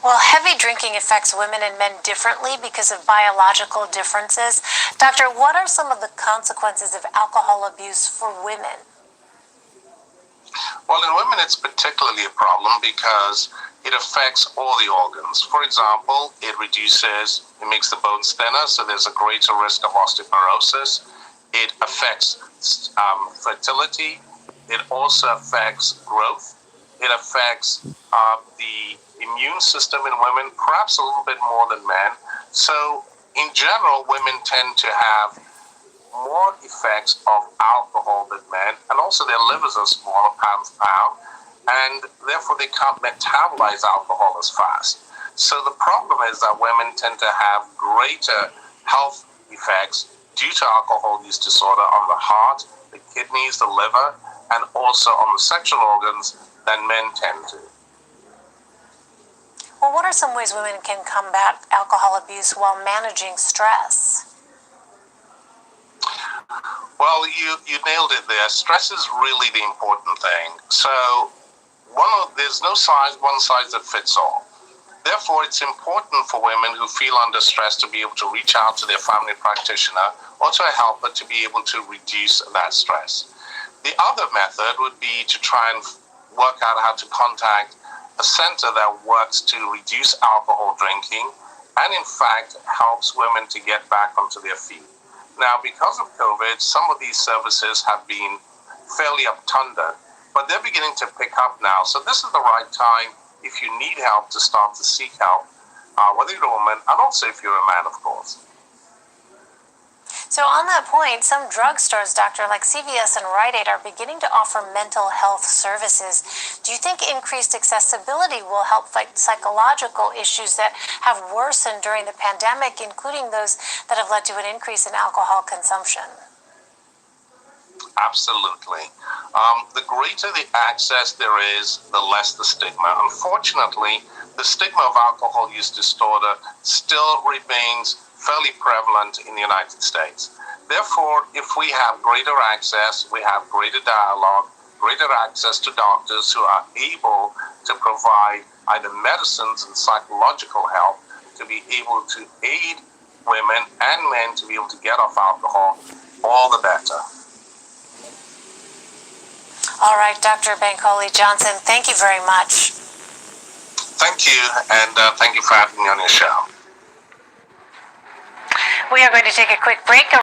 Well, heavy drinking affects women and men differently because of biological differences. Doctor, what are some of the consequences of alcohol abuse for women? Well, in women, it's particularly a problem because it affects all the organs. For example, it makes the bones thinner, so there's a greater risk of osteoporosis. It affects fertility. It also affects growth. It affects the immune system in women, perhaps a little bit more than men. So, in general, women tend to have more effects of alcohol than men, and also their livers are smaller pound for pound, and therefore they can't metabolize alcohol as fast. So the problem is that women tend to have greater health effects due to alcohol use disorder on the heart, the kidneys, the liver, and also on the sexual organs than men tend to. Well, what are some ways women can combat alcohol abuse while managing stress? Well, you nailed it there. Stress is really the important thing. So there's no one size that fits all. Therefore, it's important for women who feel under stress to be able to reach out to their family practitioner or to a helper to be able to reduce that stress. The other method would be to try and work out how to contact a center that works to reduce alcohol drinking and, in fact, helps women to get back onto their feet. Now, because of COVID, some of these services have been fairly upturned, but they're beginning to pick up now. So this is the right time, if you need help, to start to seek help, whether you're a woman and also if you're a man, of course. So on that point, some drugstores, doctor, like CVS and Rite Aid, are beginning to offer mental health services. Do you think increased accessibility will help fight psychological issues that have worsened during the pandemic, including those that have led to an increase in alcohol consumption? Absolutely. The greater the access there is, the less the stigma. Unfortunately, the stigma of alcohol use disorder still remains fairly prevalent in the United States. Therefore, if we have greater access, we have greater dialogue, greater access to doctors who are able to provide either medicines and psychological help to be able to aid women and men to be able to get off alcohol, all the better. All right, Dr. Bankole Johnson, thank you very much. Thank you, and thank you for having me on your show. We are going to take a quick break.